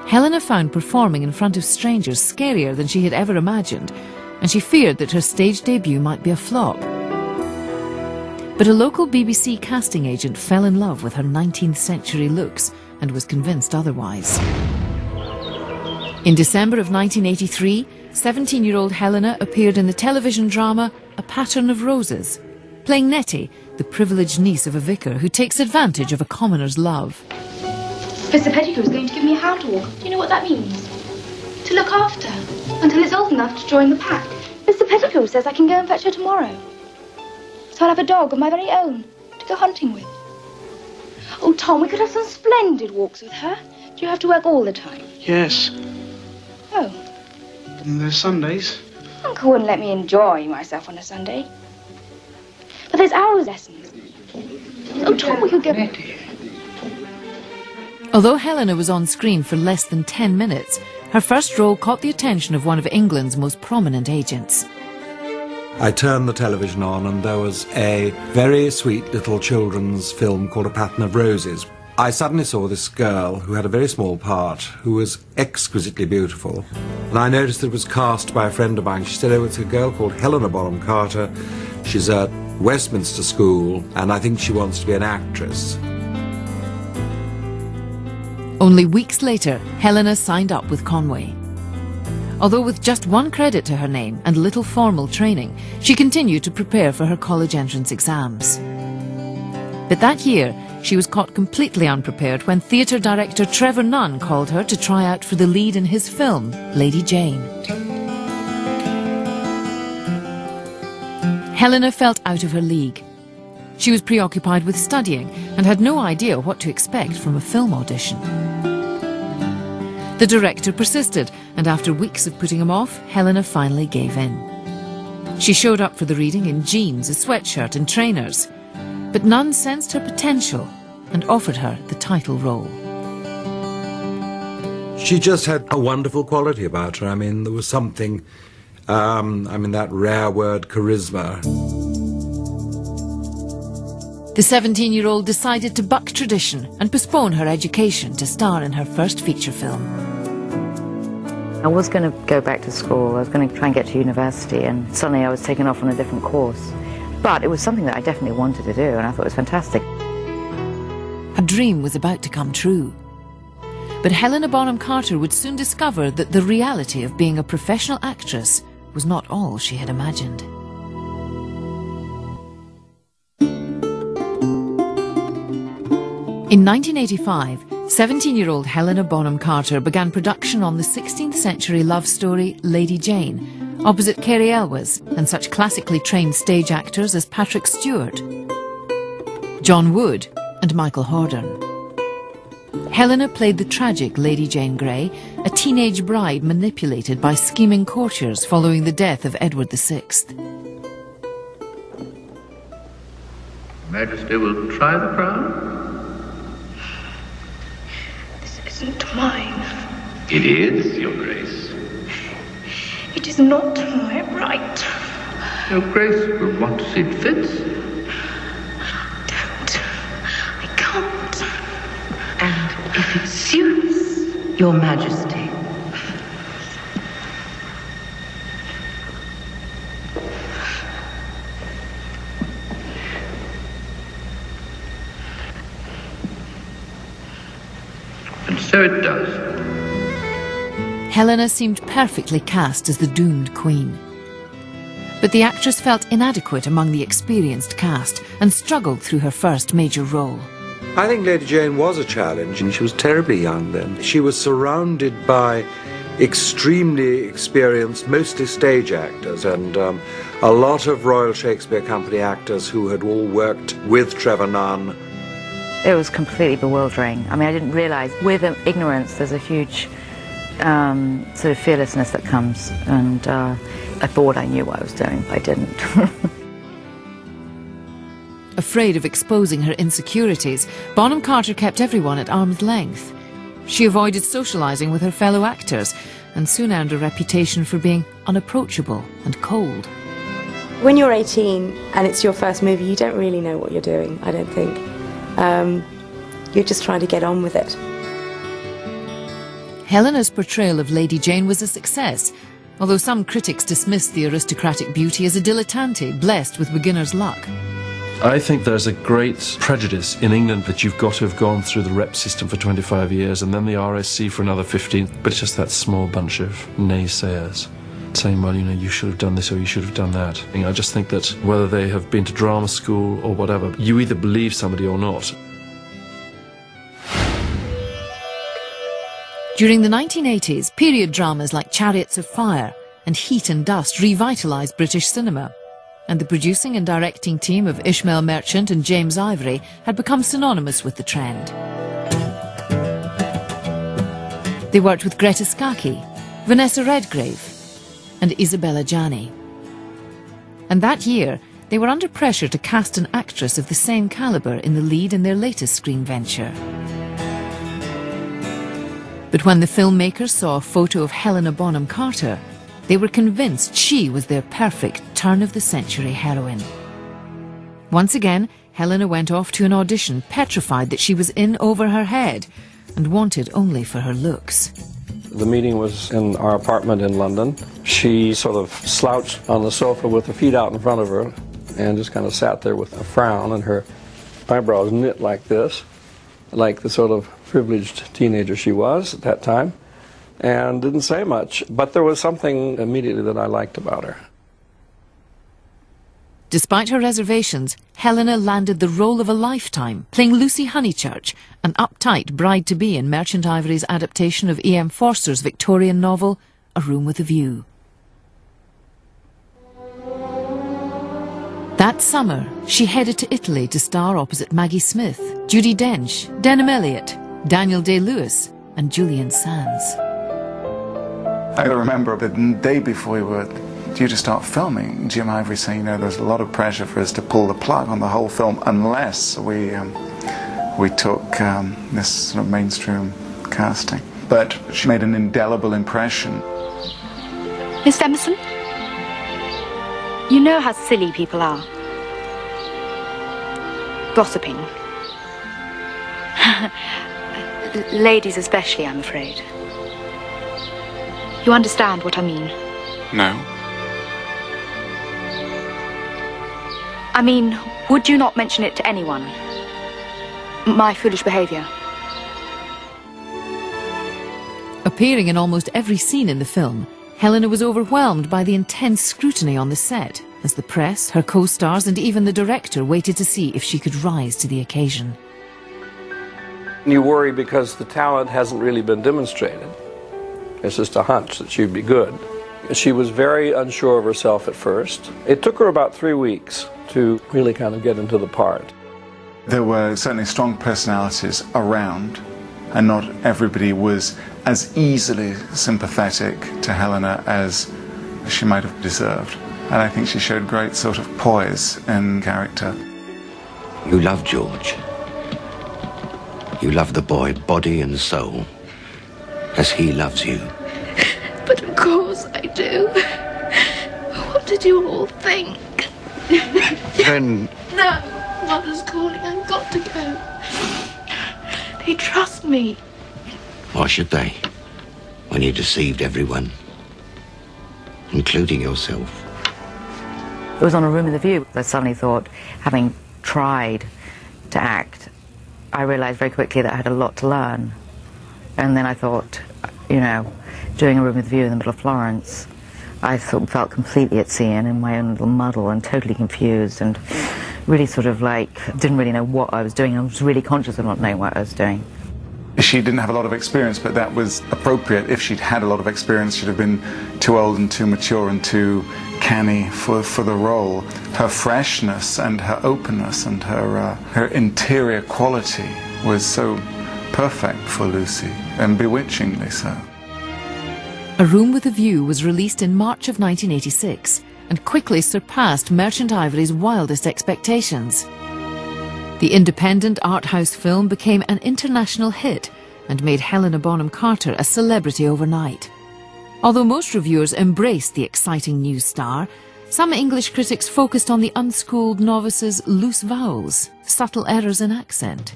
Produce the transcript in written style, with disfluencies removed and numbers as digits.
Helena found performing in front of strangers scarier than she had ever imagined, and she feared that her stage debut might be a flop. But a local BBC casting agent fell in love with her 19th century looks and was convinced otherwise. In December of 1983, 17-year-old Helena appeared in the television drama A Pattern of Roses, playing Nettie, the privileged niece of a vicar who takes advantage of a commoner's love. Mr. Pettigrew is going to give me a hound walk. Do you know what that means? To look after, until it's old enough to join the pack. Mr. Pettigrew says I can go and fetch her tomorrow. So I'll have a dog of my very own to go hunting with. Oh, Tom, we could have some splendid walks with her. Do you have to work all the time? Yes. Oh. And there's Sundays. Uncle wouldn't let me enjoy myself on a Sunday. But there's hours lessons. Oh, Tom, we could go... Although Helena was on screen for less than 10 minutes, her first role caught the attention of one of England's most prominent agents. I turned the television on and there was a very sweet little children's film called A Pattern of Roses. I suddenly saw this girl who had a very small part, who was exquisitely beautiful. And I noticed that it was cast by a friend of mine. She said, oh, it's a girl called Helena Bonham Carter. She's at Westminster School, and I think she wants to be an actress. Only weeks later, Helena signed up with Conway. Although with just one credit to her name and little formal training, she continued to prepare for her college entrance exams. But that year, she was caught completely unprepared when theatre director Trevor Nunn called her to try out for the lead in his film, Lady Jane. Helena felt out of her league. She was preoccupied with studying and had no idea what to expect from a film audition. The director persisted, and after weeks of putting him off, Helena finally gave in. She showed up for the reading in jeans, a sweatshirt and trainers. But Nunn sensed her potential and offered her the title role. She just had a wonderful quality about her. I mean, there was something, that rare word, charisma. The 17-year-old decided to buck tradition and postpone her education to star in her first feature film. I was going to go back to school. I was going to try and get to university, and suddenly I was taken off on a different course. But it was something that I definitely wanted to do, and I thought it was fantastic. A dream was about to come true. But Helena Bonham Carter would soon discover that the reality of being a professional actress was not all she had imagined. In 1985, 17-year-old Helena Bonham Carter began production on the 16th century love story Lady Jane, opposite Cary Elwes and such classically trained stage actors as Patrick Stewart, John Wood and Michael Hordern. Helena played the tragic Lady Jane Grey, a teenage bride manipulated by scheming courtiers following the death of Edward VI. Majesty will try the crown? This isn't mine. It is, Your Grace. It is not my right. Your Grace will want to see it fits. Don't. I can't. And if it suits Your Majesty. And so it does. Helena seemed perfectly cast as the doomed queen. But the actress felt inadequate among the experienced cast and struggled through her first major role. I think Lady Jane was a challenge, and she was terribly young then. She was surrounded by extremely experienced, mostly stage actors, and a lot of Royal Shakespeare Company actors who had all worked with Trevor Nunn. It was completely bewildering. I mean, I didn't realise, with ignorance, there's a huge sort of fearlessness that comes, and I thought I knew what I was doing, but I didn't. Afraid of exposing her insecurities, Bonham Carter kept everyone at arm's length. She avoided socialising with her fellow actors and soon earned a reputation for being unapproachable and cold. When you're 18 and it's your first movie, you don't really know what you're doing, I don't think. You're just trying to get on with it. Helena's portrayal of Lady Jane was a success, although some critics dismissed the aristocratic beauty as a dilettante blessed with beginner's luck. I think there's a great prejudice in England that you've got to have gone through the rep system for 25 years and then the RSC for another 15, but it's just that small bunch of naysayers saying, well, you know, you should have done this or you should have done that. I just think that whether they have been to drama school or whatever, you either believe somebody or not. During the 1980s, period dramas like Chariots of Fire and Heat and Dust revitalised British cinema, and the producing and directing team of Ishmael Merchant and James Ivory had become synonymous with the trend. They worked with Greta Scacchi, Vanessa Redgrave and Isabella Gianni. And that year, they were under pressure to cast an actress of the same calibre in the lead in their latest screen venture. But when the filmmakers saw a photo of Helena Bonham Carter, they were convinced she was their perfect turn-of-the-century heroine. Once again, Helena went off to an audition, petrified that she was in over her head and wanted only for her looks. The meeting was in our apartment in London. She sort of slouched on the sofa with her feet out in front of her and just kind of sat there with a frown, and her eyebrows knit like this, like the sort of privileged teenager she was at that time, and didn't say much. But there was something immediately that I liked about her. Despite her reservations, Helena landed the role of a lifetime, playing Lucy Honeychurch, an uptight bride-to-be in Merchant Ivory's adaptation of E.M. Forster's Victorian novel, A Room with a View. That summer, she headed to Italy to star opposite Maggie Smith, Judi Dench, Denham Elliott, Daniel Day-Lewis and Julian Sands. I remember the day before we were due to start filming, Jim Ivory saying, you know, there's a lot of pressure for us to pull the plug on the whole film unless we took this sort of mainstream casting. But she made an indelible impression. Miss Emerson, you know how silly people are. Gossiping. Ladies especially, I'm afraid. You understand what I mean? No. I mean, would you not mention it to anyone? My foolish behaviour. Appearing in almost every scene in the film, Helena was overwhelmed by the intense scrutiny on the set, as the press, her co-stars and even the director waited to see if she could rise to the occasion. You worry because the talent hasn't really been demonstrated. It's just a hunch that she'd be good. She was very unsure of herself at first. It took her about 3 weeks to really kind of get into the part. There were certainly strong personalities around, and not everybody was as easily sympathetic to Helena as she might have deserved. And I think she showed great sort of poise in character. You love George. You love the boy body and soul, as he loves you. But of course I do. What did you all think? Then... No, Mother's calling. I've got to go. They trust me. Why should they? When you deceived everyone, including yourself. It was on A Room with a View. I suddenly thought, having tried to act, I realised very quickly that I had a lot to learn. And then I thought, you know, doing A Room with a View in the middle of Florence, I felt completely at sea and in my own little muddle and totally confused and really sort of like didn't really know what I was doing. I was really conscious of not knowing what I was doing. She didn't have a lot of experience, but that was appropriate. If she'd had a lot of experience, she'd have been too old and too mature and too canny for the role. Her freshness and her openness and her interior quality was so perfect for Lucy, and bewitchingly so. A Room with a View was released in March of 1986 and quickly surpassed Merchant Ivory's wildest expectations. The independent art house film became an international hit and made Helena Bonham Carter a celebrity overnight. Although most reviewers embraced the exciting new star, some English critics focused on the unschooled novice's loose vowels, subtle errors in accent.